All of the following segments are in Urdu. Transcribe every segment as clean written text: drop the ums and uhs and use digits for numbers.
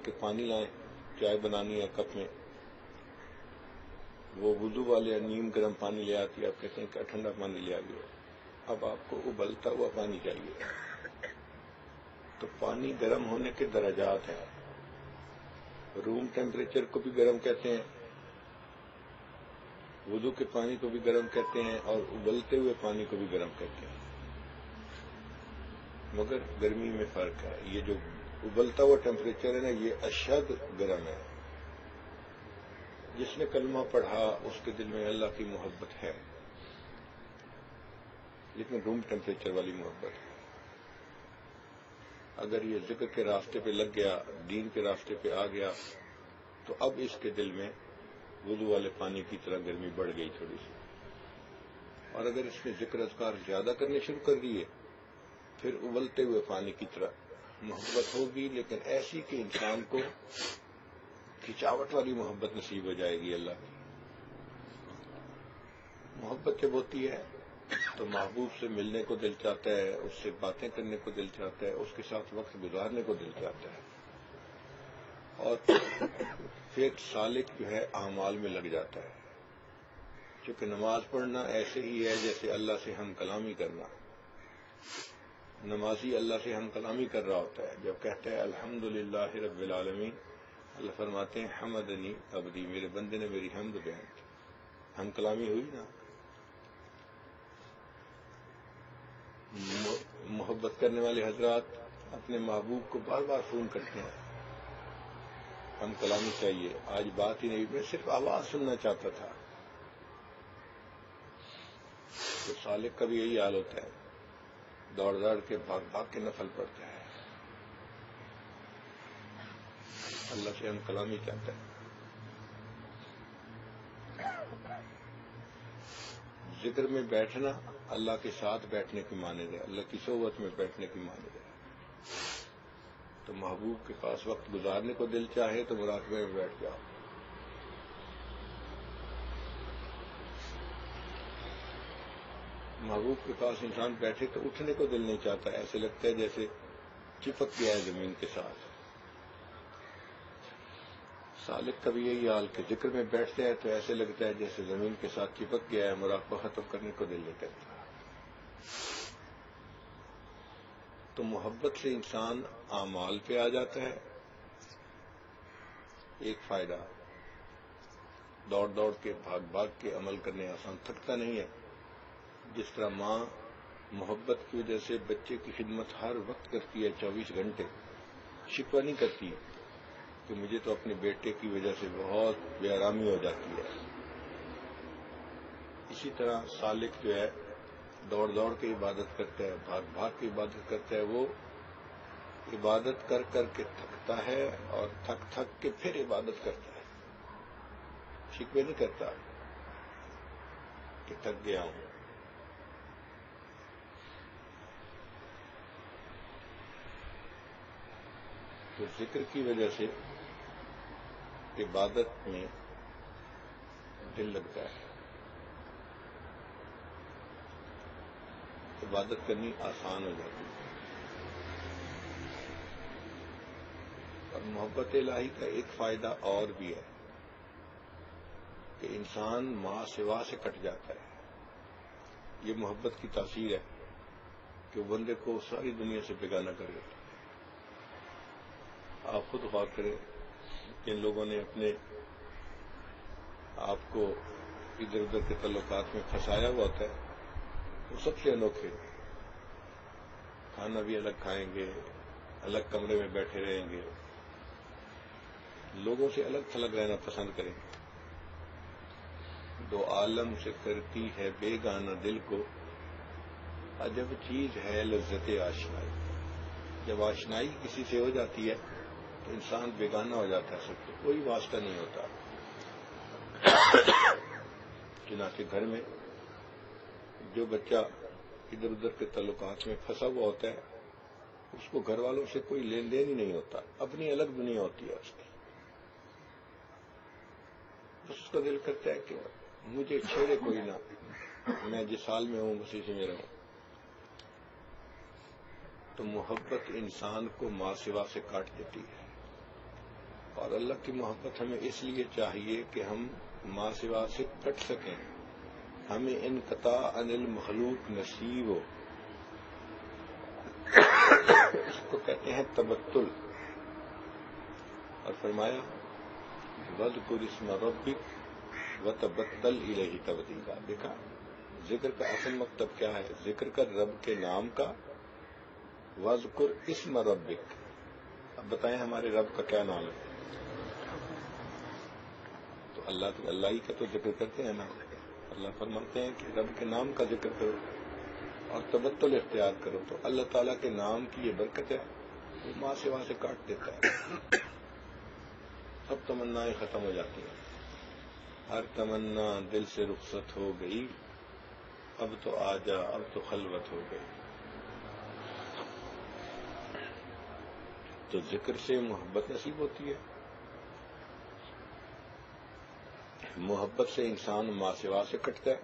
کہ پانی لائیں، چائے بنانی ہے کپ میں، وہ وضو والے نیم گرم پانی لے آتی ہے، آپ کہتے ہیں کہ ٹھنڈا پانی لے آئیے، اب آپ کو ابلتا ہوا پانی چاہیے۔ تو پانی گرم ہونے کے درجات ہیں، روم ٹیمپریچر کو بھی گرم کہتے ہیں، وضو کے پانی کو بھی گرم کہتے ہیں، اور ابلتے ہوئے پانی کو بھی گرم کہتے ہیں، مگر گرمی میں فرق ہے۔ یہ جو ابلتا ہوا ٹیمپریچر ہے نا، یہ اشد گرم ہے۔ جس نے کلمہ پڑھا اس کے دل میں اللہ کی محبت ہے، لیکن روم ٹیمپریچر والی محبت ہے۔ اگر یہ ذکر کے راستے پہ لگ گیا، دین کے راستے پہ آ گیا، تو اب اس کے دل میں وضو والے پانی کی طرح گرمی بڑھ گئی تھوڑی سی، اور اگر اس نے ذکر اذکار زیادہ کرنے شروع کر دیے، پھر ابلتے ہوئے پانی کی طرح محبت ہوگی، لیکن ایسی کہ انسان کو کھچاوٹ والی محبت نصیب ہو جائے گی۔ اللہ کی محبت جب ہوتی ہے تو محبوب سے ملنے کو دل چاہتا ہے، اس سے باتیں کرنے کو دل چاہتا ہے، اس کے ساتھ وقت گزارنے کو دل چاہتا ہے، اور پھر سالک جو ہے اعمال میں لگ جاتا ہے۔ چونکہ نماز پڑھنا ایسے ہی ہے جیسے اللہ سے ہم کلامی کرنا۔ نمازی اللہ سے ہم کلامی کر رہا ہوتا ہے، جب کہتا ہے الحمدللہ رب العالمین، اللہ فرماتے ہیں حمدنی عبدی، میرے بندے نے میری حمد بیان کی، ہم کلامی ہوئی نا۔ محبت کرنے والے حضرات اپنے محبوب کو بار بار فون کرتے ہیں، ہم کلامی چاہیے، آج بات ہی نہیں، میں صرف آواز سننا چاہتا تھا۔ تو سالک کا بھی یہی حال ہوتا ہے، دوڑ دوڑ کے بھاگ بھاگ کے نفل پڑتا ہے، اللہ سے ہم کلامی چاہتا ہے۔ ذکر میں بیٹھنا اللہ کے ساتھ بیٹھنے کی مانند ہے، اللہ کی صحبت میں بیٹھنے کی مانند ہے۔ تو محبوب کے پاس وقت گزارنے کو دل چاہے تو مراقبے میں بیٹھ جاؤ۔ محبوب کے پاس انسان بیٹھے تو اٹھنے کو دل نہیں چاہتا، ایسے لگتا ہے جیسے چپک گیا ہے زمین کے ساتھ۔ سالک کا بھی یہی حال کہ ذکر میں بیٹھتا ہے تو ایسے لگتا ہے جیسے زمین کے ساتھ چپک گیا ہے، مراقبہ ختم کرنے کو دل نہیں کرتا۔ تو محبت سے انسان اعمال پہ آ جاتا ہے۔ ایک فائدہ، دوڑ دوڑ کے بھاگ بھاگ کے عمل کرنے آسان، تھکتا نہیں ہے۔ جس طرح ماں محبت کی وجہ سے بچے کی خدمت ہر وقت کرتی ہے، 24 گھنٹے، شکوہ نہیں کرتی کہ مجھے تو اپنے بیٹے کی وجہ سے بہت بے آرامی ہو جاتی ہے۔ اسی طرح سالک جو ہے دوڑ دوڑ کے عبادت کرتا ہے، بھاگ بھاگ کے عبادت کرتا ہے، وہ عبادت کر کر کے تھکتا ہے، اور تھک تھک کے پھر عبادت کرتا ہے، شکوے نہیں کرتا کہ تھک گیا ہوں۔ تو ذکر کی وجہ سے عبادت میں دل لگتا ہے، عبادت کرنی آسان ہو جاتی ہے۔ اور محبت الہی کا ایک فائدہ اور بھی ہے کہ انسان ماں سوا سے کٹ جاتا ہے۔ یہ محبت کی تاثیر ہے کہ وہ بندے کو ساری دنیا سے بیگانہ کر دیتا ہے۔ آپ خود غور کریں، جن لوگوں نے اپنے آپ کو ادھر ادھر کے تعلقات میں پھنسایا ہوا ہوتا ہے، وہ سب سے انوکھے، کھانا بھی الگ کھائیں گے، الگ کمرے میں بیٹھے رہیں گے، لوگوں سے الگ تھلگ رہنا پسند کریں گے۔ دو عالم سے کرتی ہے بیگانہ دل کو، عجب چیز ہے لذت آشنائی۔ جب آشنائی کسی سے ہو جاتی ہے تو انسان بیگانہ ہو جاتا ہے، سب کو کوئی واسطہ نہیں ہوتا۔ چنانچہ گھر میں جو بچہ ادھر ادھر کے تعلقات میں پھنسا ہوا ہوتا ہے، اس کو گھر والوں سے کوئی لین دین ہی نہیں ہوتا، اپنی الگ دنیا ہوتی ہے اس کی۔ بس اس کا دل کرتا ہے کہ مجھے چھیڑے کوئی نہ، میں جس حال میں ہوں اسی سے میں رہوں۔ تو محبت انسان کو ماں سوا سے کاٹ دیتی ہے۔ اور اللہ کی محبت ہمیں اس لیے چاہیے کہ ہم ما سوا سے کٹ سکیں، ہمیں انقطاع عن المخلوق نصیب ہو. اس کو کہتے ہیں تبتل. اور فرمایا وَاذْكُرِ اسْمَ رَبِّكَ وَتَبَتَّلْ إِلَيْهِ تَبْتِيلًا. دیکھا ذکر کا اصل مکتب کیا ہے؟ ذکر کر رب کے نام کا. وَاذْكُرِ اسْمَ رَبِّكَ. اب بتائیں ہمارے رب کا کیا نام ہے؟ تو اللہ ہی کا تو ذکر کرتے ہیں نا. اللہ فرماتے ہیں کہ رب کے نام کا ذکر کرو اور تبتل اختیار کرو. تو اللہ تعالیٰ کے نام کی یہ برکت ہے، وہ ماں سے وہاں سے کاٹ دیتا ہے. سب تمنائیں ختم ہو جاتی ہیں. ہر تمنا دل سے رخصت ہو گئی، اب تو آ جا اب تو خلوت ہو گئی. تو ذکر سے محبت نصیب ہوتی ہے. محبت سے انسان ماں سوا سے کٹتا ہے،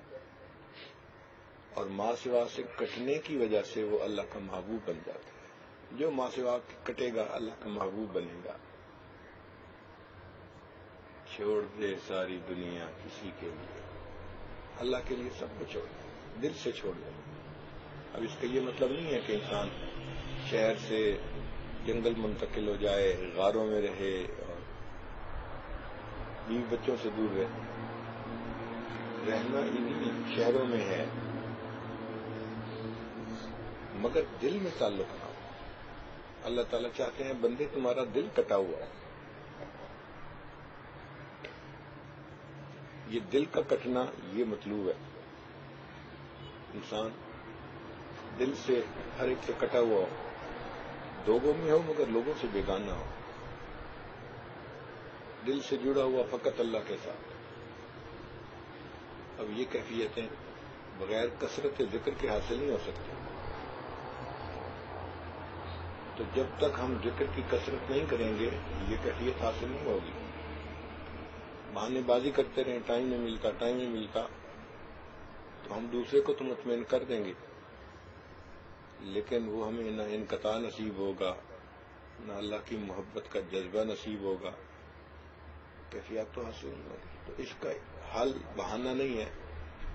اور ماں سوا سے کٹنے کی وجہ سے وہ اللہ کا محبوب بن جاتا ہے. جو ماں سوا کٹے گا اللہ کا محبوب بنے گا. چھوڑ دے ساری دنیا کسی کے لیے، اللہ کے لیے سب کو چھوڑ دے، دل سے چھوڑ دے. اب اس کا یہ مطلب نہیں ہے کہ انسان شہر سے جنگل منتقل ہو جائے، غاروں میں رہے اور بیوی بچوں سے دور رہے. رہنا انہی شہروں میں ہے مگر دل میں تعلق نہ ہو. اللہ تعالیٰ چاہتے ہیں بندے تمہارا دل کٹا ہوا ہے. یہ دل کا کٹنا یہ مطلوب ہے. انسان دل سے ہر ایک سے کٹا ہوا ہو، لوگوں میں ہو مگر لوگوں سے بیگانہ ہو. دل سے جڑا ہوا فقط اللہ کے ساتھ. اب یہ کیفیتیں بغیر کثرت ذکر کے حاصل نہیں ہو سکتی. تو جب تک ہم ذکر کی کثرت نہیں کریں گے یہ کیفیت حاصل نہیں ہوگی. بہانے بازی کرتے رہیں، ٹائم نہیں ملتا، تو ہم دوسرے کو تو مطمئن کر دیں گے لیکن وہ ہمیں نہ انقطاع نصیب ہوگا، نہ اللہ کی محبت کا جذبہ نصیب ہوگا. کیفیات تو حاصل نہیں ہوگی. تو اس کا حل بہانہ نہیں ہے،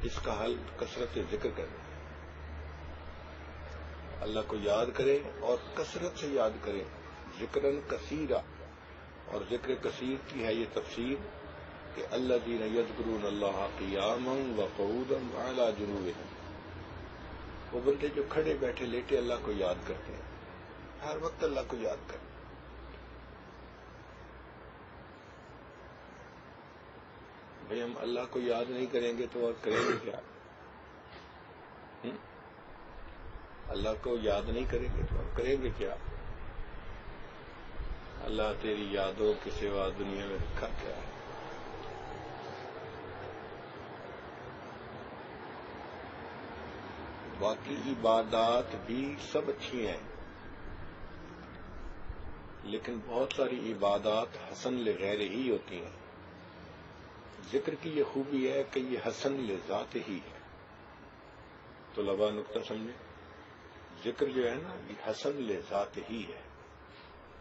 اس کا حل کثرت ذکر کرنا ہے. اللہ کو یاد کریں اور کثرت سے یاد کریں. ذکرن کثیرا. اور ذکر کثیر کی ہے یہ تفسیر کہ الذین یذکرون اللہ قیاما وقعودا وعلی جنوبہم. وہ بندے جو کھڑے بیٹھے لیٹے اللہ کو یاد کرتے ہیں، ہر وقت اللہ کو یاد کریں. بھئی ہم اللہ کو یاد نہیں کریں گے تو اور کریں گے کیا؟ اللہ کو یاد نہیں کریں گے تو اور کریں گے کیا؟ اللہ تیری یادوں کے سوا دنیا میں رکھا کیا ہے؟ باقی عبادات بھی سب اچھی ہیں لیکن بہت ساری عبادات حسن لغیر ہی ہوتی ہیں. ذکر کی یہ خوبی ہے کہ یہ حسن لذات ہی ہے. طلباء نقطہ سمجھیں، ذکر جو ہے نا یہ حسن لذات ہی ہے،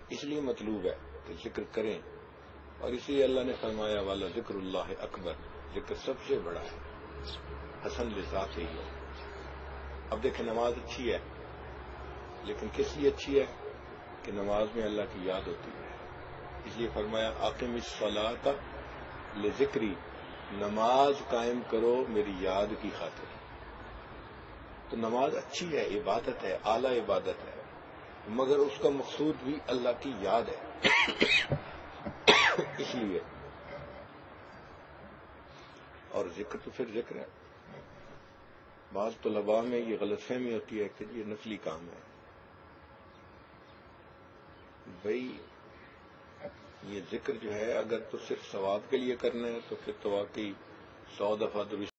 اس لیے مطلوب ہے کہ ذکر کریں. اور اسی لیے اللہ نے فرمایا والا ذکر اللہ اکبر، ذکر سب سے بڑا ہے، حسن لذات ہی ہے. اب دیکھیں نماز اچھی ہے لیکن کس لیے اچھی ہے؟ کہ نماز میں اللہ کی یاد ہوتی ہے. اس لیے فرمایا اقم الصلاۃ لذکری، نماز قائم کرو میری یاد کی خاطر. تو نماز اچھی ہے، عبادت ہے، اعلیٰ عبادت ہے، مگر اس کا مقصود بھی اللہ کی یاد ہے. اس لیے اور ذکر تو پھر ذکر ہے. بعض طلباء میں یہ غلط فہمی ہوتی ہے کہ یہ نفلی کام ہے. بھئی یہ ذکر جو ہے اگر تو صرف ثواب کے لیے کرنا ہے تو پھر تو واقعی 100 دفعہ درود